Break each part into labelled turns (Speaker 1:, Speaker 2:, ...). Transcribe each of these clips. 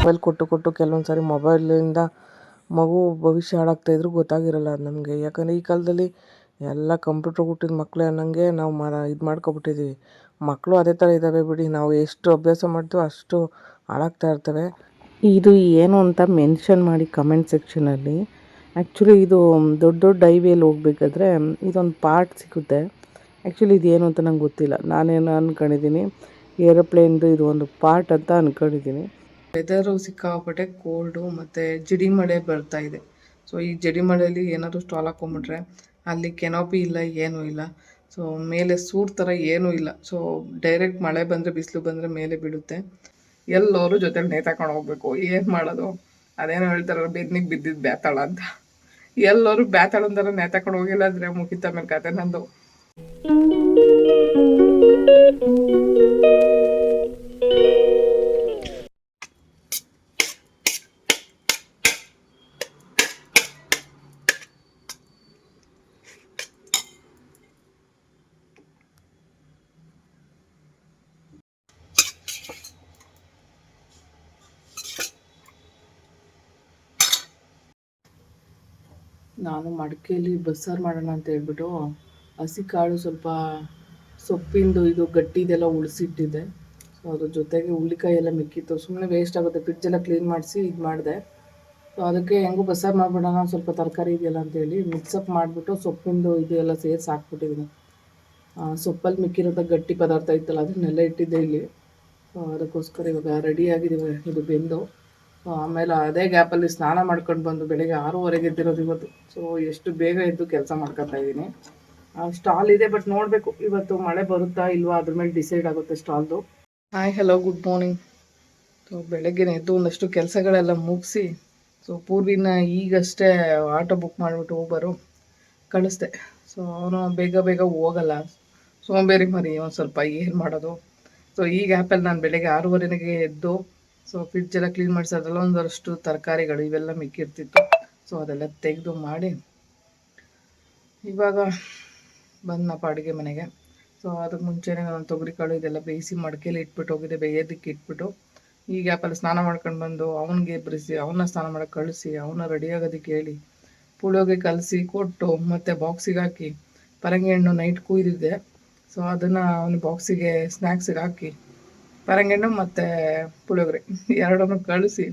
Speaker 1: Mobile ಕೊಟ್ಟು ಕೊಟ್ಟು ಕೆಲವೊಂದು ಸಾರಿ ಮೊಬೈಲಿಂದ ಮಗು ಭವಿಷ್ಯ ಹಾಳಾಗ್ತಾಯಿದ್ರು ಗೊತ್ತಾಗಿರಲ್ಲ ಅದು ನಮಗೆ. ಯಾಕಂದರೆ ಈ ಕಾಲದಲ್ಲಿ ಎಲ್ಲ ಕಂಪ್ಯೂಟ್ರ್ ಹುಟ್ಟಿದ ಮಕ್ಕಳೇ ಅನ್ನಂಗೆ ನಾವು ಇದು ಮಾಡ್ಕೊಬಿಟ್ಟಿದ್ದೀವಿ. ಮಕ್ಕಳು ಅದೇ ಥರ ಇದ್ದಾವೆ ಬಿಡಿ. ನಾವು ಎಷ್ಟು ಅಭ್ಯಾಸ ಮಾಡ್ತೀವೋ ಅಷ್ಟು ಹಾಳಾಗ್ತಾ ಇರ್ತವೆ. ಇದು ಏನು ಅಂತ ಮೆನ್ಷನ್ ಮಾಡಿ ಕಮೆಂಟ್ ಸೆಕ್ಷನಲ್ಲಿ. ಆ್ಯಕ್ಚುಲಿ ಇದು ದೊಡ್ಡ ದೊಡ್ಡ ಹೈವೇಲಿ ಹೋಗ್ಬೇಕಾದ್ರೆ ಇದೊಂದು ಪಾರ್ಟ್ ಸಿಗುತ್ತೆ. ಆ್ಯಕ್ಚುಲಿ ಇದೇನು ಅಂತ ನಂಗೆ ಗೊತ್ತಿಲ್ಲ. ನಾನೇನು ಅಂದ್ಕೊಂಡಿದ್ದೀನಿ ಏರೋಪ್ಲೇನ್ದು ಇದು ಒಂದು ಪಾರ್ಟ್ ಅಂತ ಅಂದ್ಕೊಂಡಿದ್ದೀನಿ. ವೆದರು ಸಿಕ್ಕಾಪಟ್ಟೆ ಕೋಲ್ಡು ಮತ್ತು ಜಡಿ ಮಳೆ ಬರ್ತಾ ಇದೆ. ಸೊ ಈ ಜಡಿ ಮಳೆಯಲ್ಲಿ ಏನಾದರೂ ಸ್ಟಾಲ್ ಹಾಕ್ಕೊಂಬಿಟ್ರೆ ಅಲ್ಲಿ ಕೆನೋಪಿ ಇಲ್ಲ, ಏನೂ ಇಲ್ಲ. ಸೊ ಮೇಲೆ ಸೂರ್ ಥರ ಏನೂ ಇಲ್ಲ. ಸೊ ಡೈರೆಕ್ಟ್ ಮಳೆ ಬಂದರೆ, ಬಿಸಿಲು ಬಂದರೆ ಮೇಲೆ ಬೀಳುತ್ತೆ. ಎಲ್ಲರೂ ಜೊತೆಲಿ ನೇತಾಕೊಂಡು ಹೋಗ್ಬೇಕು. ಏನು ಮಾಡೋದು? ಅದೇನೋ ಹೇಳ್ತಾರಲ್ಲ, ಬೆನ್ನಿಗೆ ಬಿದ್ದಿದ್ದು ಬ್ಯಾತಾಳ ಅಂತ. ಎಲ್ಲರೂ ಬ್ಯಾತಾಳ ಅಂತಾರೆ, ನೇತಾಕೊಂಡು ಹೋಗಿಲ್ಲ ಅಂದರೆ ಮುಗಿತ ಮೇಲೆ ಕತೆ ನಂದು. ನಾನು ಮಡಿಕೆಯಲ್ಲಿ ಬಸ್ಸಾರು ಮಾಡೋಣ ಅಂತ ಹೇಳ್ಬಿಟ್ಟು ಹಸಿ ಕಾಳು ಸ್ವಲ್ಪ ಸೊಪ್ಪಿಂದು ಇದು ಗಟ್ಟಿದೆಲ್ಲ ಉಳಿಸಿಟ್ಟಿದ್ದೆ. ಸೊ ಅದ್ರ ಜೊತೆಗೆ ಹುಳ್ಳಿಕಾಯಿ ಎಲ್ಲ ಮಿಕ್ಕಿತ್ತು. ಸುಮ್ಮನೆ ವೇಸ್ಟ್ ಆಗುತ್ತೆ, ಫ್ರಿಡ್ಜೆಲ್ಲ ಕ್ಲೀನ್ ಮಾಡಿಸಿ ಇದು ಮಾಡಿದೆ. ಸೊ ಅದಕ್ಕೆ ಹೆಂಗೂ ಬಸ್ಸಾರು ಮಾಡಿಬಿಡೋಣ, ಸ್ವಲ್ಪ ತರಕಾರಿ ಇದೆಯಲ್ಲ ಅಂತೇಳಿ ಮಿಕ್ಸಪ್ ಮಾಡಿಬಿಟ್ಟು ಸೊಪ್ಪಿಂದು ಇದು ಎಲ್ಲ ಸೇರಿಸಿ ಹಾಕ್ಬಿಟ್ಟಿದ್ದೀನಿ. ಸೊಪ್ಪಲ್ಲಿ ಮಿಕ್ಕಿರೋಂಥ ಗಟ್ಟಿ ಪದಾರ್ಥ ಇತ್ತಲ್ಲ ಅದನ್ನೆಲ್ಲ ಇಟ್ಟಿದ್ದೆ ಇಲ್ಲಿ. ಸೊ ಅದಕ್ಕೋಸ್ಕರ ಇವಾಗ ರೆಡಿಯಾಗಿದ್ದೀವಿ ಇದು ಬೆಂದು. ಸೊ ಆಮೇಲೆ ಅದೇ ಗ್ಯಾಪಲ್ಲಿ ಸ್ನಾನ ಮಾಡ್ಕೊಂಡು ಬಂದು ಬೆಳಗ್ಗೆ 6:30ಗೆ ಎದ್ದಿರೋದು ಇವತ್ತು. ಸೊ ಎಷ್ಟು ಬೇಗ ಎದ್ದು ಕೆಲಸ ಮಾಡ್ಕೊತಾ ಇದ್ದೀನಿ. ಸ್ಟಾಲ್ ಇದೆ, ಬಟ್ ನೋಡಬೇಕು ಇವತ್ತು ಮಳೆ ಬರುತ್ತಾ ಇಲ್ವಾ ಅದ್ರ ಮೇಲೆ ಡಿಸೈಡ್ ಆಗುತ್ತೆ ಸ್ಟಾಲ್ದು. Hi, hello, good morning. So ಬೆಳಗ್ಗೆನೇ ಎದ್ದು ಒಂದಷ್ಟು ಕೆಲಸಗಳೆಲ್ಲ ಮುಗಿಸಿ, ಸೊ ಪೂರ್ವಿನ ಈಗಷ್ಟೇ ಆಟೋ ಬುಕ್ ಮಾಡಿಬಿಟ್ಟು ಊಬರು ಕಳಿಸ್ದೆ. ಸೊ ಅವನು ಬೇಗ ಬೇಗ ಹೋಗಲ್ಲ, ಸೋಂಬೇರಿ ಮರಿ ಒಂದು ಸ್ವಲ್ಪ, ಏನು ಮಾಡೋದು. ಸೊ ಈ ಗ್ಯಾಪಲ್ಲಿ ನಾನು ಬೆಳಗ್ಗೆ 6:30ಗೆ ಎದ್ದು ಸೊ ಫ್ರಿಡ್ಜೆಲ್ಲ ಕ್ಲೀನ್ ಮಾಡಿಸಿ ಅದೆಲ್ಲ ಒಂದಷ್ಟು ತರಕಾರಿಗಳು ಇವೆಲ್ಲ ಮಿಕ್ಕಿರ್ತಿತ್ತು. ಸೊ ಅದೆಲ್ಲ ತೆಗೆದು ಮಾಡಿ ಇವಾಗ ಬಂದನಪ್ಪ ಅಡುಗೆ ಮನೆಗೆ. ಸೊ ಅದಕ್ಕೆ ಮುಂಚೆನೇ ನಾನು ತೊಗರಿಕಾಳು ಇದೆಲ್ಲ ಬೇಯಿಸಿ ಮಡಿಕೆಯಲ್ಲಿ ಇಟ್ಬಿಟ್ಟು ಹೋಗಿದ್ದೆ, ಬೇಯೋದಕ್ಕೆ ಇಟ್ಬಿಟ್ಟು. ಈ ಗ್ಯಾಪಲ್ಲಿ ಸ್ನಾನ ಮಾಡ್ಕೊಂಡು ಬಂದು ಅವನಿಗೆ ಎಬ್ಬರಿಸಿ ಅವನ್ನ ಸ್ನಾನ ಮಾಡೋಕ್ಕೆ ಕಳಿಸಿ ಅವನ್ನ ರೆಡಿಯಾಗೋದಕ್ಕೆ ಹೇಳಿ ಪುಳಿಯೋಗರೆ ಕಲಸಿ ಕೊಟ್ಟು ಮತ್ತು ಬಾಕ್ಸಿಗೆ ಹಾಕಿ ಪರಂಗಿ ಹಣ್ಣು ನೈಟ್ ಕುಯ್ದಿದ್ದೆ. ಸೊ ಅದನ್ನು ಅವನ ಬಾಕ್ಸಿಗೆ ಸ್ನ್ಯಾಕ್ಸಿಗೆ ಹಾಕಿ ಪರಂಗಿಹಣ್ಣು ಮತ್ತು ಪುಳಿಯೋಗರೆ ಎರಡನ್ನೂ ಕಳಿಸಿ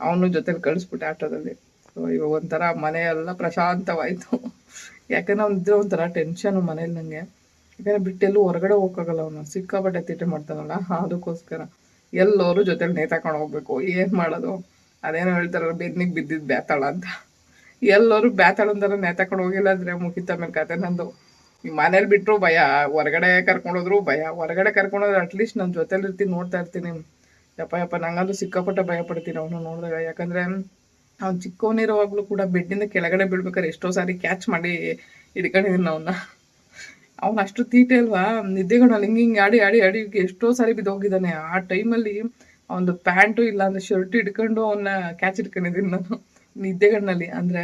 Speaker 1: ಅವನು ಜೊತೆಲಿ ಕಳಿಸ್ಬಿಟ್ಟೆ ಆಟೋದಲ್ಲಿ. ಸೊ ಇವಾಗ ಒಂಥರ ಮನೆಯೆಲ್ಲ ಪ್ರಶಾಂತವಾಯಿತು. ಯಾಕಂದರೆ ಅವನಿದ್ರೆ ಒಂಥರ ಟೆನ್ಷನು ಮನೇಲಿ ನನಗೆ. ಯಾಕಂದರೆ ಬಿಟ್ಟೆಲ್ಲೂ ಹೊರಗಡೆ ಹೋಗೋಕ್ಕಾಗಲ್ಲ, ಅವನು ಸಿಕ್ಕಾಪಟ್ಟೆ ತೀಟೆ ಮಾಡ್ತಾನಲ್ಲ, ಅದಕ್ಕೋಸ್ಕರ ಎಲ್ಲರೂ ಜೊತೆಲಿ ನೇತಾಕೊಂಡು ಹೋಗ್ಬೇಕು. ಏನು ಮಾಡೋದು? ಅದೇನೋ ಹೇಳ್ತಾರಲ್ಲ, ಬೆನ್ನಿಗೆ ಬಿದ್ದಿದ್ದು ಬ್ಯಾತಾಳ ಅಂತ. ಎಲ್ಲರೂ ಬ್ಯಾತಾಳ ಅಂತಾರೆ, ನೇತಾಕೊಂಡು ಹೋಗಿಲ್ಲ ಅಂದರೆ ಮುಗಿತ ಮೇಲೆ ಕತೆ ನಂದು. ಈ ಮನೇಲಿ ಬಿಟ್ಟರು ಭಯ, ಹೊರಗಡೆ ಕರ್ಕೊಂಡೋದ್ರು ಭಯ. ಹೊರಗಡೆ ಕರ್ಕೊಂಡೋದ್ರೆ ಅಟ್ಲೀಸ್ಟ್ ನನ್ನ ಜೊತೆಲಿ ಇರ್ತೀನಿ, ನೋಡ್ತಾ ಇರ್ತೀನಿ. ಯಪ್ಪ ನಂಗಂತೂ ಸಿಕ್ಕಾಪಟ್ಟೆ ಭಯ ಪಡ್ತೀನಿ ಅವನು ನೋಡಿದಾಗ. ಯಾಕಂದರೆ ಅವ್ನು ಚಿಕ್ಕವನಿರೋವಾಗಲೂ ಕೂಡ ಬೆಡ್ಡಿಂದ ಕೆಳಗಡೆ ಬೀಳ್ಬೇಕಾದ್ರೆ ಎಷ್ಟೋ ಸಾರಿ ಕ್ಯಾಚ್ ಮಾಡಿ ಹಿಡ್ಕೊಂಡಿದ್ದೀನಿ ಅವನ್ನ. ಅವ್ನು ಅಷ್ಟು ತೀಟೆ ಅಲ್ವಾ, ನಿದ್ದೆಗಣ್ಣಲ್ಲಿ ಹಿಂಗೆ ಆಡಿ ಆಡಿ ಆಡಿ ಎಷ್ಟೋ ಸಾರಿ ಬಿದ್ದೋಗಿದ್ದಾನೆ. ಆ ಟೈಮಲ್ಲಿ ಅವನದು ಪ್ಯಾಂಟು ಇಲ್ಲ ಅಂದರೆ ಶರ್ಟ್ ಹಿಡ್ಕೊಂಡು ಅವನ್ನ ಕ್ಯಾಚ್ ಹಿಡ್ಕೊಂಡಿದ್ದೀನಿ ನಾನು ನಿದ್ದೆಗಣ್ಣಲ್ಲಿ. ಅಂದರೆ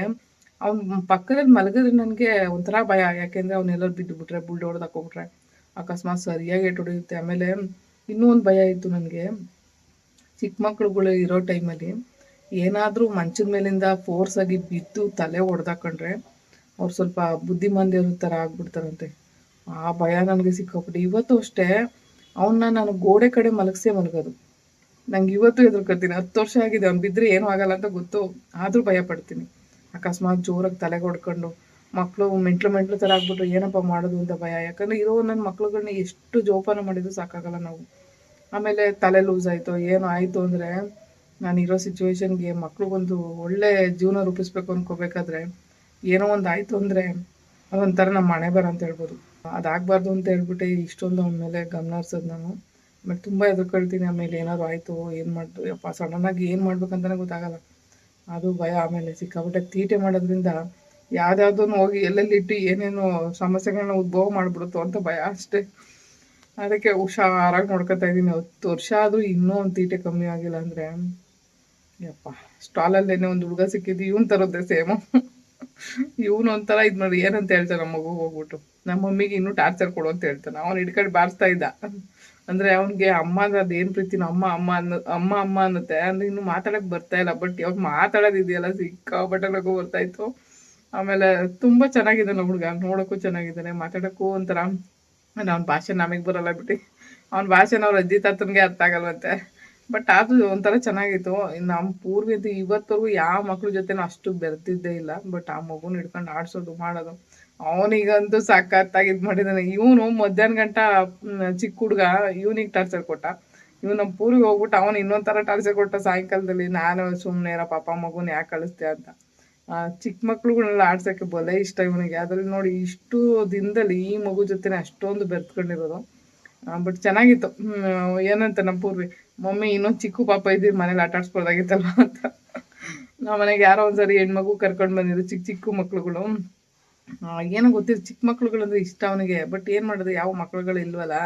Speaker 1: ಅವ್ನು ಪಕ್ಕದಲ್ಲಿ ಮಲಗಿದ್ರೆ ನನಗೆ ಒಂಥರ ಭಯ. ಯಾಕೆಂದರೆ ಅವನ್ನೆಲ್ಲರೂ ಬಿದ್ದುಬಿಟ್ರೆ, ಬುಲ್ಡ್ ಹೊಡೆದು ಹಾಕೋಬಿಟ್ರೆ ಅಕಸ್ಮಾತ್ ಸರಿಯಾಗಿ ಏಟು ಹೊಡೆಯುತ್ತೆ. ಆಮೇಲೆ ಇನ್ನೂ ಒಂದು ಭಯ ಇತ್ತು ನನಗೆ, ಚಿಕ್ಕ ಮಕ್ಳುಗಳು ಇರೋ ಟೈಮಲ್ಲಿ ಏನಾದರೂ ಮಂಚದ ಮೇಲಿಂದ ಫೋರ್ಸಾಗಿ ಬಿದ್ದು ತಲೆ ಹೊಡೆದಾಕೊಂಡ್ರೆ ಅವ್ರು ಸ್ವಲ್ಪ ಬುದ್ಧಿಮಾಂದ್ಯರ ಥರ ಆಗ್ಬಿಡ್ತಾರಂತೆ. ಆ ಭಯ ನನಗೆ ಸಿಕ್ಕಾಪಟ್ಟೆ. ಇವತ್ತು ಅಷ್ಟೇ ಅವನ್ನ ನಾನು ಗೋಡೆ ಕಡೆ ಮಲಗಿಸೇ ಮಲಗೋದು. ನಂಗೆ ಇವತ್ತು ಹೆದರ್ಕೊತೀನಿ. 10 ವರ್ಷ ಆಗಿದೆ, ಅವ್ನು ಬಿದ್ದರೆ ಏನೂ ಆಗಲ್ಲ ಅಂತ ಗೊತ್ತು, ಆದರೂ ಭಯ ಪಡ್ತೀನಿ. ಅಕಸ್ಮಾತ್ ಜೋರಾಗಿ ತಲೆಗೆ ಹೊಡ್ಕೊಂಡು ಮಕ್ಕಳು ಮೆಂಟ್ಲು ಥರ ಆಗ್ಬಿಟ್ರೆ ಏನಪ್ಪ ಮಾಡೋದು ಅಂತ ಭಯ. ಯಾಕಂದರೆ ಇರೋ ನನ್ನ ಮಕ್ಳುಗಳನ್ನ ಎಷ್ಟು ಜೋಪಾನ ಮಾಡಿದ್ರು ಸಾಕಾಗಲ್ಲ ನಾವು. ಆಮೇಲೆ ತಲೆ ಲೂಸ್ ಆಯಿತು ಏನೋ ಆಯಿತು ಅಂದರೆ, ನಾನಿರೋ ಸಿಚುವೇಶನ್ಗೆ ಮಕ್ಳಿಗೊಂದು ಒಳ್ಳೆ ಜೀವನ ರೂಪಿಸ್ಬೇಕು ಅಂದ್ಕೋಬೇಕಾದ್ರೆ ಏನೋ ಒಂದು ಆಯಿತು ಅಂದರೆ ಅದೊಂಥರ ನಮ್ಮ ಮನೆ ಬರ ಅಂತ ಹೇಳ್ಬೋದು. ಅದಾಗಬಾರ್ದು ಅಂತ ಹೇಳ್ಬಿಟ್ಟು ಇಷ್ಟೊಂದು ಅವನ ಮೇಲೆ ಗಮನ ಹರಿಸೋದು ನಾನು. ಆಮೇಲೆ ತುಂಬ ಎದುರ್ಕೊಳ್ತೀನಿ. ಆಮೇಲೆ ಏನಾದ್ರು ಆಯಿತು ಏನು ಮಾಡ್ತು ಯಪ್ಪ, ಸಡನ್ನಾಗಿ ಏನು ಮಾಡ್ಬೇಕಂತಲೇ ಗೊತ್ತಾಗಲ್ಲ, ಅದು ಭಯ. ಆಮೇಲೆ ಸಿಕ್ಕಾಪಟ್ಟೆ ತೀಟೆ ಮಾಡೋದ್ರಿಂದ ಯಾವುದ್ಯಾವ್ದನ್ನು ಹೋಗಿ ಎಲ್ಲೆಲ್ಲಿ ಇಟ್ಟು ಏನೇನು ಸಮಸ್ಯೆಗಳನ್ನ ಉದ್ಭವ ಮಾಡಿಬಿಡುತ್ತೋ ಅಂತ ಭಯ ಅಷ್ಟೇ. ಅದಕ್ಕೆ ಹುಷಾರಾಗಿ ನೋಡ್ಕೊತಾ ಇದ್ದೀನಿ. 10 ವರ್ಷ ಆದರೂ ಇನ್ನೂ ಒಂದು ತೀಟೆ ಕಮ್ಮಿ ಆಗಿಲ್ಲ ಅಂದರೆ ಯಪ್ಪ. ಸ್ಟಾಲಲ್ಲೇನೆ ಒಂದು ಹುಡುಗ ಸಿಕ್ಕಿದ್ದು, ಇವನು ತರೋದೇ ಸೇಮು. ಇವನು ಒಂಥರ ಇದು ಮಾಡಿ ಏನಂತ ಹೇಳ್ತಾನೆ ನಮ್ಮ ಮಗು ಹೋಗ್ಬಿಟ್ಟು, ನಮ್ಮ ಮಮ್ಮಿಗೆ ಇನ್ನೂ ಟಾರ್ಚರ್ ಕೊಡು ಅಂತ ಹೇಳ್ತಾನೆ. ಅವನು ಹಿಡ್ಕೊಂಡು ಬಾರಿಸ್ತಾ ಇದ್ದ, ಅಂದರೆ ಅವ್ನಿಗೆ ಅಮ್ಮ ಅಂದ್ರೆ ಅದೇನು ಪ್ರೀತಿನೋ ಅಮ್ಮ ಅಮ್ಮ ಅಮ್ಮ ಅನ್ನುತ್ತೆ. ಅಂದರೆ ಇನ್ನು ಮಾತಾಡೋಕ್ಕೆ ಬರ್ತಾ ಇಲ್ಲ, ಬಟ್ ಯಾವಾಗ ಮಾತಾಡೋದಿದೆಯಲ್ಲ ಸಿಕ್ಕಾಪಟ್ಟೆ ನಗು ಬರ್ತಾಯಿತ್ತು. ಆಮೇಲೆ ತುಂಬ ಚೆನ್ನಾಗಿದ್ದಾನೆ ಹುಡುಗ, ನೋಡೋಕ್ಕೂ ಚೆನ್ನಾಗಿದ್ದಾನೆ, ಮಾತಾಡೋಕ್ಕೂ ಒಂಥರ ಅವ್ನ ಭಾಷೆ ನಮಗೆ ಬರೋಲ್ಲ ಬಿಟ್ಟು, ಅವ್ನ ಭಾಷೆ ಅವ್ರ ಅಜ್ಜಿ ತಾತನಿಗೆ ಅರ್ಥ ಆಗಲ್ವಂತೆ. ಬಟ್ ಅದು ಒಂಥರ ಚೆನ್ನಾಗಿತ್ತು. ನಮ್ಮ ಪೂರ್ವಿದು ಇವತ್ತವರೆಗೂ ಯಾವ ಮಕ್ಳ ಜೊತೆನೂ ಅಷ್ಟು ಬೆರೆತಿದ್ದೇ ಇಲ್ಲ. ಬಟ್ ಆ ಮಗುನ ಹಿಡ್ಕೊಂಡು ಆಡ್ಸೋದು ಮಾಡೋದು, ಅವನಿಗಂತೂ ಸಖತ್ತಾಗಿ ಇದು ಮಾಡಿದ್ದಾನೆ. ಇವನು ಮಧ್ಯಾಹ್ನ ಗಂಟ ಚಿಕ್ಕ ಹುಡುಗ ಇವನಿಗೆ ಟಾರ್ಚರ್ ಕೊಟ್ಟ. ಇವ್ ನಮ್ಮ ಪೂರ್ವಿಗೆ ಹೋಗ್ಬಿಟ್ಟು ಅವನು ಇನ್ನೊಂದು ಥರ ಟಾರ್ಚರ್ ಕೊಟ್ಟ ಸಾಯಂಕಾಲದಲ್ಲಿ. ನಾನು ಸುಮ್ಮನೆ ಇರೋ ಪಾಪ ಮಗುನ ಯಾಕೆ ಕಳಿಸ್ತೆ ಅಂತ. ಚಿಕ್ಕ ಮಕ್ಳುಗಳನ್ನೆಲ್ಲ ಆಡ್ಸೋಕ್ಕೆ ಬಲೆ ಇಷ್ಟ ಇವನಿಗೆ. ಅದ್ರಲ್ಲಿ ನೋಡಿ ಇಷ್ಟು ದಿನದಲ್ಲಿ ಈ ಮಗು ಜೊತೆನೇ ಅಷ್ಟೊಂದು ಬೆರೆತ್ಕೊಂಡಿರೋದು. ಬಟ್ ಚೆನ್ನಾಗಿತ್ತು. ಏನಂತ ನಮ್ಮ ಪೂರ್ವಿ, ಮಮ್ಮಿ ಇನ್ನೊಂದು ಚಿಕ್ಕ ಪಾಪ ಇದ್ದೀವಿ ಮನೇಲಿ ಆಟ ಆಡ್ಸ್ಬೋದಾಗಿತ್ತಲ್ವ ಅಂತ. ನಮ್ಮ ಮನೆಗೆ ಯಾರೋ ಒಂದ್ಸರಿ ಹೆಣ್ಮಗು ಕರ್ಕೊಂಡು ಬಂದಿದ್ರು, ಚಿಕ್ಕ ಚಿಕ್ಕ ಮಕ್ಳುಗಳು. ಏನೋ ಗೊತ್ತಿಲ್ಲ, ಚಿಕ್ಕ ಮಕ್ಳುಗಳಂದ್ರೆ ಇಷ್ಟ ಅವನಿಗೆ. ಬಟ್ ಏನು ಮಾಡೋದು, ಯಾವ ಮಕ್ಳುಗಳು ಇಲ್ವಲ್ಲ,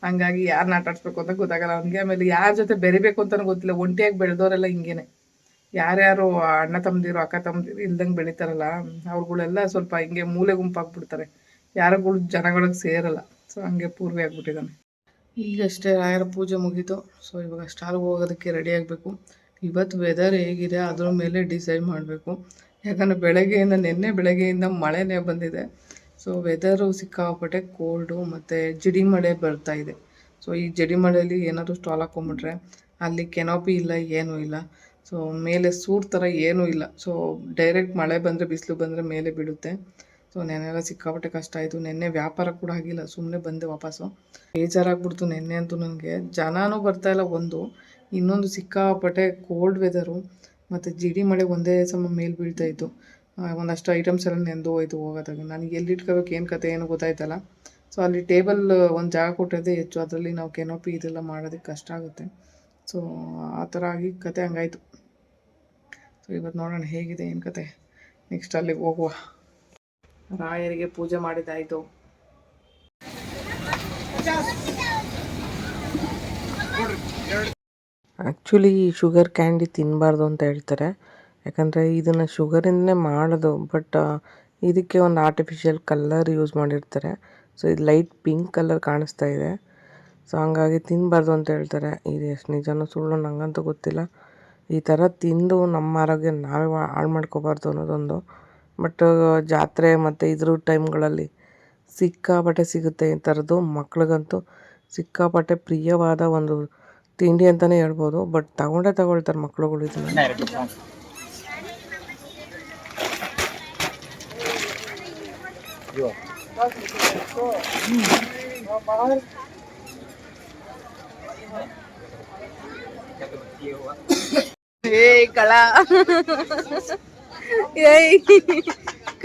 Speaker 1: ಹಂಗಾಗಿ ಯಾರನ್ನ ಆಟ ಆಡ್ಸ್ಬೇಕು ಅಂತ ಗೊತ್ತಾಗಲ್ಲ ಅವನಿಗೆ. ಆಮೇಲೆ ಯಾರ ಜೊತೆ ಬೆರಿಬೇಕು ಅಂತಲೂ ಗೊತ್ತಿಲ್ಲ. ಒಂಟಿಯಾಗಿ ಬೆಳೆದವರೆಲ್ಲ ಹಿಂಗೇನೆ, ಯಾರ್ಯಾರು ಅಣ್ಣ ತಮ್ಮದಿರು ಅಕ್ಕ ತಮ್ಮದಿರು ಇಲ್ದಂಗೆ ಬೆಳೀತಾರಲ್ಲ, ಅವ್ರುಗಳೆಲ್ಲ ಸ್ವಲ್ಪ ಹಿಂಗೆ ಮೂಲೆ ಗುಂಪಾಗ್ಬಿಡ್ತಾರೆ, ಯಾರುಗಳು ಜನಗಳಿಗೆ ಸೇರಲ್ಲ. ಸೊ ಹಂಗೆ ಪೂರ್ವಿ ಆಗ್ಬಿಟ್ಟಿದ್ದಾನೆ. ಈಗಷ್ಟೇ ರಾಯರ ಪೂಜೆ ಮುಗೀತು. ಸೊ ಇವಾಗ ಸ್ಟಾಲ್ಗೆ ಹೋಗೋದಕ್ಕೆ ರೆಡಿ ಆಗಬೇಕು. ಇವತ್ತು ವೆದರ್ ಹೇಗಿದೆ ಅದ್ರ ಮೇಲೆ ಡಿಸೈಡ್ ಮಾಡಬೇಕು. ಯಾಕಂದರೆ ನಿನ್ನೆ ಬೆಳಗ್ಗೆಯಿಂದ ಮಳೆನೇ ಬಂದಿದೆ. ಸೊ ವೆದರು ಸಿಕ್ಕಾಪಟ್ಟೆ ಕೋಲ್ಡು ಮತ್ತು ಜಿಡಿ ಮಳೆ ಬರ್ತಾ ಇದೆ. ಸೊ ಈ ಜಡಿ ಮಳೆಯಲ್ಲಿ ಏನಾದರೂ ಸ್ಟಾಲ್ ಹಾಕ್ಕೊಂಬಿಟ್ರೆ ಅಲ್ಲಿ ಕೆನೋಪಿ ಇಲ್ಲ, ಏನೂ ಇಲ್ಲ. ಸೊ ಮೇಲೆ ಸೂಟ್ ಥರ ಏನೂ ಇಲ್ಲ. ಸೊ ಡೈರೆಕ್ಟ್ ಮಳೆ ಬಂದರೆ, ಬಿಸಿಲು ಬಂದರೆ ಮೇಲೆ ಬೀಳುತ್ತೆ. ಸೊ ನೆನ್ನೆಲ್ಲ ಸಿಕ್ಕಾಪಟ್ಟೆ ಕಷ್ಟ ಆಯಿತು. ನೆನ್ನೆ ವ್ಯಾಪಾರ ಕೂಡ ಆಗಿಲ್ಲ, ಸುಮ್ಮನೆ ಬಂದೆ ವಾಪಸ್ಸು. ಬೇಜಾರಾಗ್ಬಿಡ್ತು ನೆನ್ನೆ ಅಂತೂ ನನಗೆ. ಜನನೂ ಬರ್ತಾಯಿಲ್ಲ ಒಂದು, ಇನ್ನೊಂದು ಸಿಕ್ಕಾಪಟ್ಟೆ ಕೋಲ್ಡ್ ವೆದರು ಮತ್ತು ಜಿಡಿ ಮಳೆ ಒಂದೇ ಸಮ ಮೇಲೆ ಬೀಳ್ತಾಯಿತ್ತು. ಒಂದಷ್ಟು ಐಟಮ್ಸ್ ಎಲ್ಲ ನೆಂದು ಹೋಯ್ತು ಹೋಗೋದಾಗ. ನನಗೆ ಎಲ್ಲಿ ಇಟ್ಕೋಬೇಕು ಏನು ಕತೆ ಏನು ಗೊತ್ತಾಯ್ತಲ್ಲ. ಸೊ ಅಲ್ಲಿ ಟೇಬಲ್ ಒಂದು ಜಾಗ ಕೊಟ್ಟಿದ್ದೆ ಹೆಚ್ಚು, ಅದರಲ್ಲಿ ನಾವು ಕೆನೋಪಿ ಇದೆಲ್ಲ ಮಾಡೋದಕ್ಕೆ ಕಷ್ಟ ಆಗುತ್ತೆ. ಸೊ ಆ ಥರ ಆಗಿ ಕತೆ ಹಂಗಾಯ್ತು. ಸೊ ಇವತ್ತು ನೋಡೋಣ ಹೇಗಿದೆ ಏನು ಕತೆ. ನೆಕ್ಸ್ಟ್ ಅಲ್ಲಿಗೆ ಹೋಗುವ. ರಾಯರಿಗೆ ಪೂಜೆ ಮಾಡಿದ್ದಾಯಿತು.
Speaker 2: ಆ್ಯಕ್ಚುಲಿ ಶುಗರ್ ಕ್ಯಾಂಡಿ ತಿನ್ನಬಾರ್ದು ಅಂತ ಹೇಳ್ತಾರೆ. ಯಾಕಂದರೆ ಇದನ್ನು ಶುಗರಿಂದನೇ ಮಾಡೋದು. ಬಟ್ ಇದಕ್ಕೆ ಒಂದು ಆರ್ಟಿಫಿಷಿಯಲ್ ಕಲರ್ ಯೂಸ್ ಮಾಡಿರ್ತಾರೆ. ಸೊ ಇದು ಲೈಟ್ ಪಿಂಕ್ ಕಲರ್ ಕಾಣಿಸ್ತಾ ಇದೆ. ಸೊ ಹಂಗಾಗಿ ತಿನ್ನಬಾರ್ದು ಅಂತ ಹೇಳ್ತಾರೆ. ಇದು ಎಷ್ಟು ನಿಜನೋ ಸುಳ್ಳು ನನಗಂತೂ ಗೊತ್ತಿಲ್ಲ. ಈ ಥರ ತಿಂದು ನಮ್ಮ ಆರೋಗ್ಯ ನಾವೇ ಹಾಳು ಮಾಡ್ಕೋಬಾರ್ದು ಅನ್ನೋದೊಂದು. ಬಟ್ ಜಾತ್ರೆ ಮತ್ತು ಇದ್ರ ಟೈಮ್ಗಳಲ್ಲಿ ಸಿಕ್ಕಾಪಟ್ಟೆ ಸಿಗುತ್ತೆ ಈ ಥರದ್ದು. ಮಕ್ಳಿಗಂತೂ ಸಿಕ್ಕಾಪಟ್ಟೆ ಪ್ರಿಯವಾದ ಒಂದು ತಿಂಡಿ ಅಂತಲೇ ಹೇಳ್ಬೋದು. ಬಟ್ ತಗೊಳ್ತಾರೆ ಮಕ್ಳುಗಳು ಇದನ್ನು.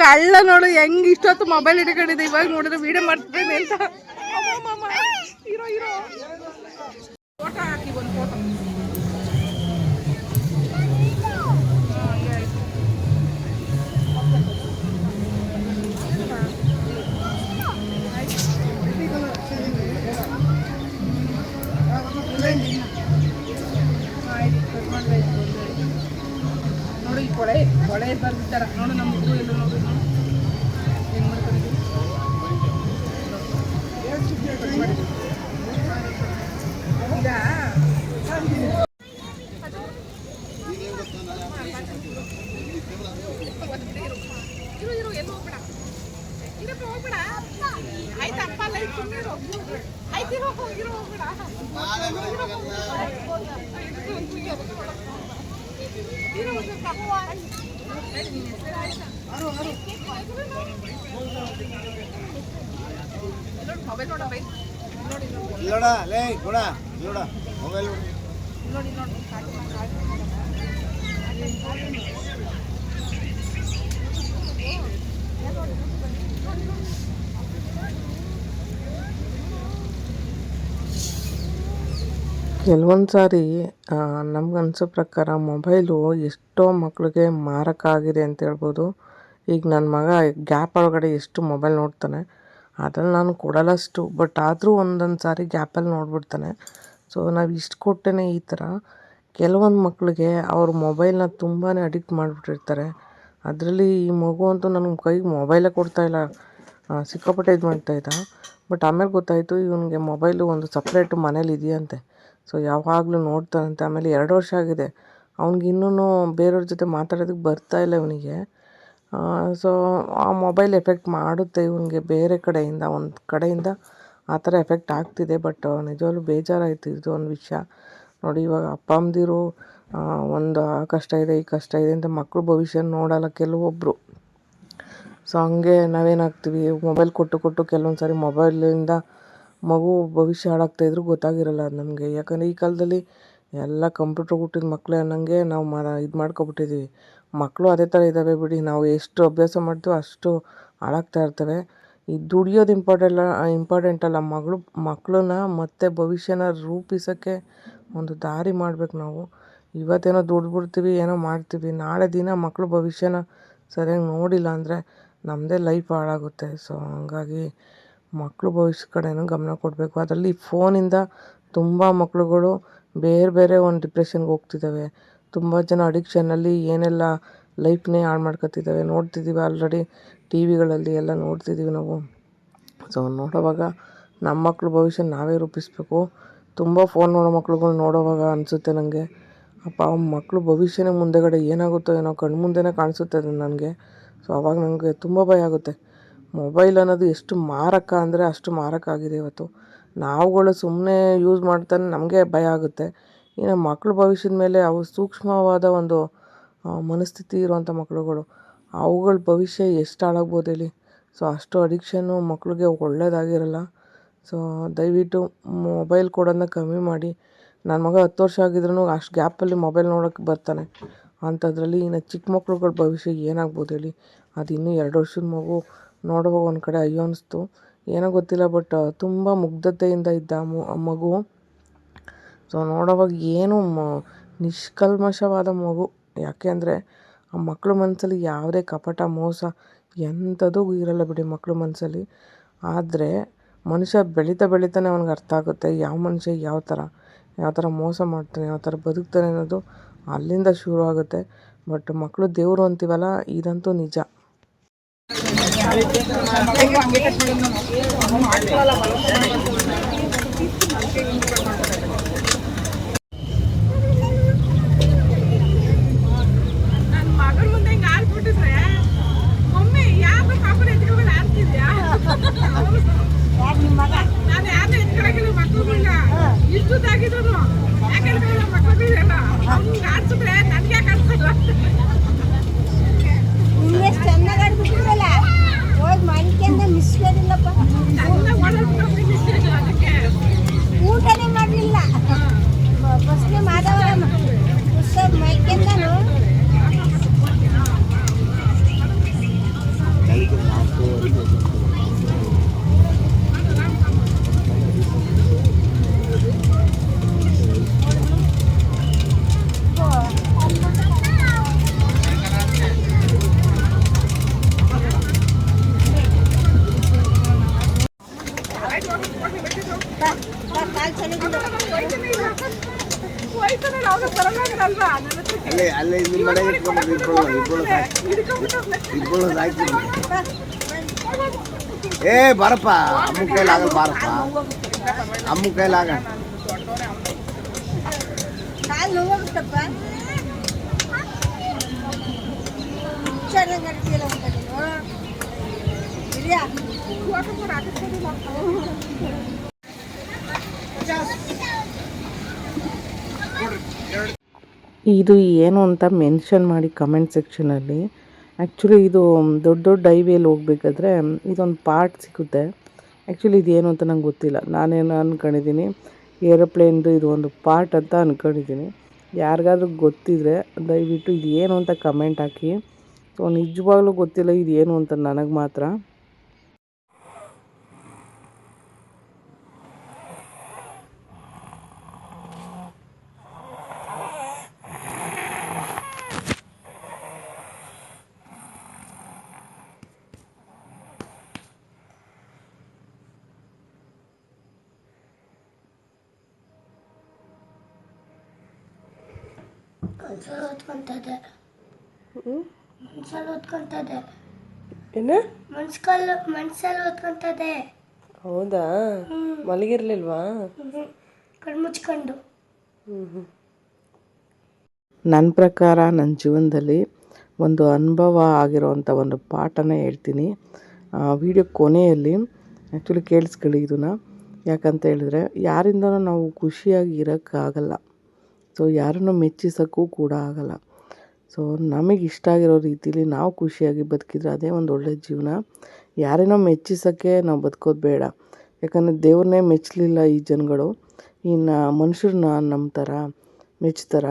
Speaker 1: ಕಳ್ಳ ನೋಡು ಹೆಂಗ್ ಇಷ್ಟೊತ್ತು ಮೊಬೈಲ್ ಇಟ್ಕೊಂಡಿದ್ದೆ. ಇವಾಗ ನೋಡಿದ್ರೆ ವಿಡಿಯೋ ಮಾಡ್ತಿದ್ದೇನೆ ಅಂತ. ಫೋಟೋ ಹಾಕಿ ಒಂದು ಫೋಟೋ. ನೋಡು ಈ ಕೊಳೆ ಬರ್ದಿದ್ದಾರ ನೋಡು. ನಮ್ಮ ಹುಡುಗರು ಎಲ್ಲ ನೋಡು ಹೆಂಗ್ ಮಾಡ್ಕೊಂಡಿದ್ದೀವಿ. ಮೊಬೈಲ್ ನೋಡ ಬೈ ನೋಡ ಲೇ ಕೂಡ ನೋಡ ಮೊಬೈಲ್ ನೋಡಿ ನೋಡಿ.
Speaker 2: ಕೆಲವೊಂದು ಸಾರಿ ನಮ್ಗನ್ಸೋ ಪ್ರಕಾರ ಮೊಬೈಲು ಎಷ್ಟೋ ಮಕ್ಕಳಿಗೆ ಮಾರಕ ಆಗಿದೆ ಅಂತ ಹೇಳ್ಬೋದು. ಈಗ ನನ್ನ ಮಗ ಗ್ಯಾಪ್ ಒಳಗಡೆ ಎಷ್ಟು ಮೊಬೈಲ್ ನೋಡ್ತಾನೆ. ಅದ್ರಲ್ಲಿ ನಾನು ಕೊಡಲ್ಲ ಅಷ್ಟು, ಬಟ್ ಆದರೂ ಒಂದೊಂದು ಸಾರಿ ಗ್ಯಾಪಲ್ಲಿ ನೋಡ್ಬಿಡ್ತಾನೆ. ಸೊ ನಾವು ಇಷ್ಟು ಕೊಟ್ಟೇ ಈ ಥರ ಕೆಲವೊಂದು ಮಕ್ಕಳಿಗೆ ಅವ್ರ ಮೊಬೈಲ್ನ ತುಂಬಾ ಅಡಿಕ್ಟ್ ಮಾಡಿಬಿಟ್ಟಿರ್ತಾರೆ. ಅದರಲ್ಲಿ ಈ ಮಗು ಅಂತೂ ನನ್ನ ಕೈಗೆ ಮೊಬೈಲೇ ಕೊಡ್ತಾಯಿಲ್ಲ, ಸಿಕ್ಕಾಪಟ್ಟೆ ಇದು ಮಾಡ್ತಾಯಿದ್ದ. ಬಟ್ ಆಮೇಲೆ ಗೊತ್ತಾಯಿತು ಇವನಿಗೆ ಮೊಬೈಲು ಒಂದು ಸಪ್ರೇಟು ಮನೇಲಿ ಇದೆಯಂತೆ. ಸೊ ಯಾವಾಗಲೂ ನೋಡ್ತಾನಂತೆ. ಆಮೇಲೆ 2 ವರ್ಷ ಆಗಿದೆ. ಅವ್ನಿಗೆ ಇನ್ನೂ ಬೇರೆಯವ್ರ ಜೊತೆ ಮಾತಾಡೋದಕ್ಕೆ ಬರ್ತಾಯಿಲ್ಲ ಇವನಿಗೆ. ಸೊ ಆ ಮೊಬೈಲ್ ಎಫೆಕ್ಟ್ ಮಾಡುತ್ತೆ ಇವನಿಗೆ ಬೇರೆ ಕಡೆಯಿಂದ, ಒಂದು ಕಡೆಯಿಂದ ಆ ಥರ ಎಫೆಕ್ಟ್ ಆಗ್ತಿದೆ. ಬಟ್ ನಿಜವಾಗ್ಲೂ ಬೇಜಾರಾಯಿತು ಇದು ಒಂದು ವಿಷಯ. ನೋಡಿ ಇವಾಗ ಅಪ್ಪ ಅಮ್ಮಂದಿರು ಒಂದು ಆ ಕಷ್ಟ ಇದೆ ಈ ಕಷ್ಟ ಇದೆ ಅಂತ ಮಕ್ಕಳು ಭವಿಷ್ಯ ನೋಡಲ್ಲ ಕೆಲವೊಬ್ಬರು. ಸೊ ಹಂಗೆ ನಾವೇನಾಗ್ತೀವಿ, ಮೊಬೈಲ್ ಕೊಟ್ಟು ಕೆಲವೊಂದು ಸಾರಿ ಮೊಬೈಲಿಂದ ಮಗು ಭವಿಷ್ಯ ಹಾಳಾಗ್ತಾಯಿದ್ರು ಗೊತ್ತಾಗಿರಲ್ಲ ಅದು ನಮಗೆ. ಯಾಕಂದರೆ ಈ ಕಾಲದಲ್ಲಿ ಎಲ್ಲ ಕಂಪ್ಯೂಟ್ರ್ ಹುಟ್ಟಿದ ಮಕ್ಕಳೇ ಅನ್ನಂಗೆ ನಾವು ಇದು ಮಾಡ್ಕೊಬಿಟ್ಟಿದ್ದೀವಿ. ಮಕ್ಕಳು ಅದೇ ಥರ ಇದ್ದಾವೆ ಬಿಡಿ. ನಾವು ಎಷ್ಟು ಅಭ್ಯಾಸ ಮಾಡ್ತೀವೋ ಅಷ್ಟು ಹಾಳಾಗ್ತಾ ಇರ್ತವೆ. ಈ ದುಡಿಯೋದು ಇಂಪಾರ್ಟೆಂಟ್ ಅಲ್ಲ, ಮಕ್ಕಳನ್ನ ಮತ್ತೆ ಭವಿಷ್ಯನ ರೂಪಿಸೋಕ್ಕೆ ಒಂದು ದಾರಿ ಮಾಡ್ಬೇಕು ನಾವು. ಇವತ್ತೇನೋ ದುಡ್ಬಿಡ್ತೀವಿ, ಏನೋ ಮಾಡ್ತೀವಿ, ನಾಳೆ ದಿನ ಮಕ್ಕಳು ಭವಿಷ್ಯನ ಸರಿಯಾಗಿ ನೋಡಿಲ್ಲ ಅಂದರೆ ನಮ್ಮದೇ ಲೈಫ್ ಹಾಳಾಗುತ್ತೆ. ಸೊ ಹಂಗಾಗಿ ಮಕ್ಕಳು ಭವಿಷ್ಯ ಕಡೆನೂ ಗಮನ ಕೊಡಬೇಕು. ಅದರಲ್ಲಿ ಫೋನಿಂದ ತುಂಬ ಮಕ್ಕಳುಗಳು ಬೇರೆ ಒಂದು ಡಿಪ್ರೆಷನ್ಗೆ ಹೋಗ್ತಿದ್ದಾವೆ. ತುಂಬ ಜನ ಅಡಿಕ್ಷನ್ನಲ್ಲಿ ಏನೆಲ್ಲ ಲೈಫ್ನೇ ಹಾಳು ಮಾಡ್ಕೊತಿದ್ದಾವೆ ನೋಡ್ತಿದ್ದೀವಿ. ಆಲ್ರೆಡಿ ಟಿ ವಿಗಳಲ್ಲಿ ಎಲ್ಲ ನೋಡ್ತಿದ್ದೀವಿ ನಾವು. ಸೊ ನೋಡೋವಾಗ ನಮ್ಮ ಮಕ್ಕಳು ಭವಿಷ್ಯ ನಾವೇ ರೂಪಿಸಬೇಕು. ತುಂಬ ಫೋನ್ ನೋಡೋ ಮಕ್ಳುಗಳು ನೋಡೋವಾಗ ಅನಿಸುತ್ತೆ ನನಗೆ, ಅಪ್ಪ ಮಕ್ಕಳು ಭವಿಷ್ಯನೇ ಮುಂದೆಗಡೆ ಏನಾಗುತ್ತೋ ಏನೋ ಕಣ್ಮುಂದೆನೇ ಕಾಣಿಸುತ್ತೆ ಅದು ನನಗೆ. ಸೊ ಅವಾಗ ನನಗೆ ತುಂಬ ಭಯ ಆಗುತ್ತೆ. ಮೊಬೈಲ್ ಅನ್ನೋದು ಎಷ್ಟು ಮಾರಕ ಅಂದರೆ ಅಷ್ಟು ಮಾರಕ ಆಗಿದೆ ಇವತ್ತು. ನಾವುಗಳು ಸುಮ್ಮನೆ ಯೂಸ್ ಮಾಡ್ತಾನೆ ನಮಗೆ ಭಯ ಆಗುತ್ತೆ. ಇನ್ನು ಮಕ್ಕಳು ಭವಿಷ್ಯದ ಮೇಲೆ ಅವು ಸೂಕ್ಷ್ಮವಾದ ಒಂದು ಮನಸ್ಥಿತಿ ಇರುವಂಥ ಮಕ್ಕಳುಗಳು, ಅವುಗಳ ಭವಿಷ್ಯ ಎಷ್ಟು ಹಾಳಾಗ್ಬೋದು ಹೇಳಿ. ಸೊ ಅಷ್ಟು ಅಡಿಕ್ಷನ್ನು ಮಕ್ಕಳಿಗೆ ಒಳ್ಳೆಯದಾಗಿರಲ್ಲ. ಸೊ ದಯವಿಟ್ಟು ಮೊಬೈಲ್ ಕೊಡೋದನ್ನ ಕಮ್ಮಿ ಮಾಡಿ. ನನ್ನ ಮಗ 10 ವರ್ಷ ಆಗಿದ್ರೂ ಅಷ್ಟು ಗ್ಯಾಪಲ್ಲಿ ಮೊಬೈಲ್ ನೋಡೋಕ್ಕೆ ಬರ್ತಾನೆ. ಅಂಥದ್ರಲ್ಲಿ ಇನ್ನು ಚಿಕ್ಕ ಮಕ್ಳುಗಳ ಭವಿಷ್ಯ ಏನಾಗ್ಬೋದು ಹೇಳಿ. ಅದು ಇನ್ನೂ 2 ವರ್ಷದ ಮಗು ನೋಡುವಾಗ ಒಂದು ಕಡೆ ಅಯ್ಯೋ ಅನಿಸ್ತು. ಏನೋ ಗೊತ್ತಿಲ್ಲ, ಬಟ್ ತುಂಬ ಮುಗ್ಧತೆಯಿಂದ ಇದ್ದ ಮಗು. ಸೊ ನೋಡೋವಾಗ ಏನು ನಿಷ್ಕಲ್ಮಶವಾದ ಮಗು. ಯಾಕೆ ಅಂದರೆ ಆ ಮಕ್ಕಳ ಮನಸ್ಸಲ್ಲಿ ಯಾವುದೇ ಕಪಟ ಮೋಸ ಎಂಥದೂ ಇರಲ್ಲ ಬಿಡಿ ಮಕ್ಕಳ ಮನಸ್ಸಲ್ಲಿ. ಆದರೆ ಮನುಷ್ಯ ಬೆಳೀತಾನೆ ಅವ್ನಿಗೆ ಅರ್ಥ ಆಗುತ್ತೆ ಯಾವ ಮನುಷ್ಯ ಯಾವ ಥರ ಮೋಸ ಮಾಡ್ತಾನೆ, ಯಾವ ಥರ ಬದುಕ್ತಾನೆ ಅನ್ನೋದು ಅಲ್ಲಿಂದ ಶುರು ಆಗುತ್ತೆ. ಬಟ್ ಮಕ್ಕಳು ದೇವರು ಅಂತೀವಲ್ಲ, ಇದಂತೂ ನಿಜ.
Speaker 3: ಊಟನೇ ಮಾಡಲಿಲ್ಲ ಫಸ್ಟ್ನೇ ಮಾದವರಮ್ಮ ಮೈಕೆಂದನು
Speaker 4: ಅಲ್ಲೇ ನಿಮ್ಮ ಮನೆಗೆ ಇಟ್ಕೊಂಡು ಇಬ್ಬರು ಸಾಯ್ತು. ಏ ಬರಪ್ಪ, ಅಮ್ಮ ಕೈಲಾಗಲ್ಲ, ಬಾರಪ್ಪ ಅಮ್ಮ ಕೈಲಾಗ.
Speaker 3: ಕಾಲು ನೋವಾಗುತ್ತಪ್ಪ, ಚೆನ್ನಾಗಿ ನಡ್ತಿಲ್ಲ ಇದೆಯಾ.
Speaker 2: ಇದು ಏನು ಅಂತ ಮೆನ್ಷನ್ ಮಾಡಿ ಕಮೆಂಟ್ ಸೆಕ್ಷನಲ್ಲಿ. ಆ್ಯಕ್ಚುಲಿ ಇದು ದೊಡ್ಡ ಹೈವೇಲಿ ಹೋಗ್ಬೇಕಾದ್ರೆ ಇದೊಂದು ಪಾರ್ಟ್ ಸಿಗುತ್ತೆ. ಆ್ಯಕ್ಚುಲಿ ಇದೇನು ಅಂತ ನಂಗೆ ಗೊತ್ತಿಲ್ಲ. ನಾನೇನು ಅಂದ್ಕೊಂಡಿದ್ದೀನಿ ಏರೋಪ್ಲೇನ್ದು ಇದು ಒಂದು ಪಾರ್ಟ್ ಅಂತ ಅಂದ್ಕೊಂಡಿದ್ದೀನಿ. ಯಾರಿಗಾದ್ರೂ ಗೊತ್ತಿದ್ರೆ ದಯವಿಟ್ಟು ಇದು ಏನು ಅಂತ ಕಮೆಂಟ್ ಹಾಕಿ. ಸೊ ನಿಜವಾಗ್ಲೂ ಗೊತ್ತಿಲ್ಲ ಇದು ಏನು ಅಂತ ನನಗೆ ಮಾತ್ರ.
Speaker 3: ಮನ್ಸಲ್ಲಿ ಓದ್ಕೊಂತದೆ ಮನ್ಸಲ್ಲಿ ಓದ್ಕೊಂತದೆ
Speaker 2: ಏನು
Speaker 3: ಮನ್ಸಲ್ಲಿ ಓದ್ಕೊಂತದೆ.
Speaker 2: ಹೌದಾ, ಮಲಗಿರ್ಲಿಲ್ವಾ?
Speaker 3: ಕಣ್ಣು ಮುಚ್ಕೊಂಡು.
Speaker 2: ನನ್ನ ಪ್ರಕಾರ ನನ್ನ ಜೀವನದಲ್ಲಿ ಒಂದು ಅನುಭವ ಆಗಿರೋವಂಥ ಒಂದು ಪಾಠನ ಹೇಳ್ತೀನಿ. ವಿಡಿಯೋ ಕೊನೆಯಲ್ಲಿ ಆ್ಯಕ್ಚುಲಿ ಕೇಳಿಸ್ಕೊಳ್ಳಿ ಇದನ್ನು. ಯಾಕಂತ ಹೇಳಿದ್ರೆ ಯಾರಿಂದನೂ ನಾವು ಖುಷಿಯಾಗಿ ಇರೋಕ್ಕಾಗಲ್ಲ. ಸೊ ಯಾರನ್ನು ಮೆಚ್ಚಿಸೋಕ್ಕೂ ಕೂಡ ಆಗಲ್ಲ. ಸೊ ನಮಗೆ ಇಷ್ಟ ಆಗಿರೋ ರೀತಿಲಿ ನಾವು ಖುಷಿಯಾಗಿ ಬದುಕಿದ್ರೆ ಅದೇ ಒಂದು ಒಳ್ಳೆಯ ಜೀವನ. ಯಾರೇನೋ ಮೆಚ್ಚಿಸೋಕ್ಕೆ ನಾವು ಬದುಕೋದು ಬೇಡ. ಯಾಕಂದರೆ ದೇವ್ರನ್ನೇ ಮೆಚ್ಚಲಿಲ್ಲ ಈ ಜನಗಳು, ಇನ್ನು ಮನುಷ್ಯರನ್ನ ನಂಬ್ತಾರ, ಮೆಚ್ತಾರ.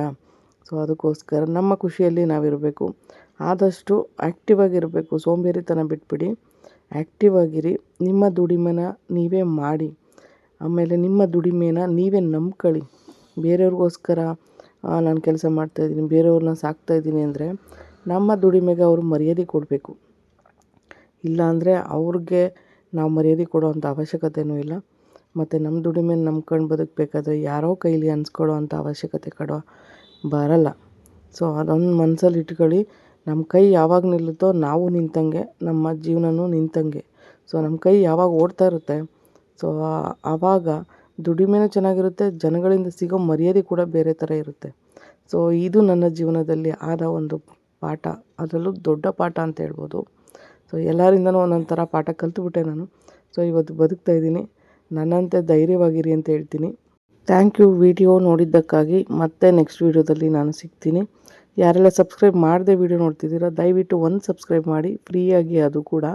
Speaker 2: ಸೊ ಅದಕ್ಕೋಸ್ಕರ ನಮ್ಮ ಖುಷಿಯಲ್ಲಿ ನಾವಿರಬೇಕು. ಆದಷ್ಟು ಆ್ಯಕ್ಟಿವ್ ಆಗಿರಬೇಕು. ಸೋಂಬೇರಿತನ ಬಿಟ್ಬಿಡಿ, ಆ್ಯಕ್ಟಿವ್ ಆಗಿರಿ. ನಿಮ್ಮ ದುಡಿಮೆನ ನೀವೇ ಮಾಡಿ, ಆಮೇಲೆ ನಿಮ್ಮ ದುಡಿಮೆನ ನೀವೇ ನಂಬ್ಕೊಳ್ಳಿ. ಬೇರೆಯವ್ರಿಗೋಸ್ಕರ ನಾನು ಕೆಲಸ ಮಾಡ್ತಾಯಿದ್ದೀನಿ, ಬೇರೆಯವ್ರನ್ನ ಸಾಕ್ತಾಯಿದ್ದೀನಿ ಅಂದರೆ ನಮ್ಮ ದುಡಿಮೆಗೆ ಅವರು ಮರ್ಯಾದೆ ಕೊಡಬೇಕು. ಇಲ್ಲಾಂದರೆ ಅವ್ರಿಗೆ ನಾವು ಮರ್ಯಾದೆ ಕೊಡೋವಂಥ ಅವಶ್ಯಕತೆಯೂ ಇಲ್ಲ. ಮತ್ತು ನಮ್ಮ ದುಡಿಮೆನ ನಂಬ್ಕೊಂಡು ಬದುಕಬೇಕಾದ್ರೆ ಯಾರೋ ಕೈಲಿ ಅನ್ಸ್ಕೊಳ್ಳೋ ಅಂಥ ಅವಶ್ಯಕತೆ ಬರಲ್ಲ. ಸೊ ಅದೊಂದು ಮನಸ್ಸಲ್ಲಿ ಇಟ್ಕೊಳ್ಳಿ. ನಮ್ಮ ಕೈ ಯಾವಾಗ ನಿಲ್ಲುತ್ತೋ ನಾವು ನಿಂತಂಗೆ, ನಮ್ಮ ಜೀವನನೂ ನಿಂತಂಗೆ. ಸೊ ನಮ್ಮ ಕೈ ಯಾವಾಗ ಓಡ್ತಾ ಇರುತ್ತೆ, ಸೊ ಆವಾಗ ದುಡಿಮೆನೂ ಚೆನ್ನಾಗಿರುತ್ತೆ, ಜನಗಳಿಂದ ಸಿಗೋ ಮರ್ಯಾದೆ ಕೂಡ ಬೇರೆ ಥರ ಇರುತ್ತೆ. ಸೊ ಇದು ನನ್ನ ಜೀವನದಲ್ಲಿ ಆದ ಒಂದು ಪಾಠ, ಅದರಲ್ಲೂ ದೊಡ್ಡ ಪಾಠ ಅಂತ ಹೇಳ್ಬೋದು. ಸೊ ಎಲ್ಲರಿಂದನೂ ಒಂದೊಂದು ಥರ ಪಾಠ ಕಲ್ತ್ಬಿಟ್ಟೆ ನಾನು. ಸೊ ಇವತ್ತು ಬದುಕ್ತಾಯಿದ್ದೀನಿ. ನನ್ನಂತೆ ಧೈರ್ಯವಾಗಿರಿ ಅಂತ ಹೇಳ್ತೀನಿ. ಥ್ಯಾಂಕ್ ಯು ವಿಡಿಯೋ ನೋಡಿದ್ದಕ್ಕಾಗಿ. ಮತ್ತೆ ನೆಕ್ಸ್ಟ್ ವೀಡಿಯೋದಲ್ಲಿ ನಾನು ಸಿಗ್ತೀನಿ. ಯಾರೆಲ್ಲ ಸಬ್ಸ್ಕ್ರೈಬ್ ಮಾಡದೆ ವಿಡಿಯೋ ನೋಡ್ತಿದ್ದೀರಾ ದಯವಿಟ್ಟು ಒಂದು ಸಬ್ಸ್ಕ್ರೈಬ್ ಮಾಡಿ, ಫ್ರೀಯಾಗಿ ಅದು ಕೂಡ.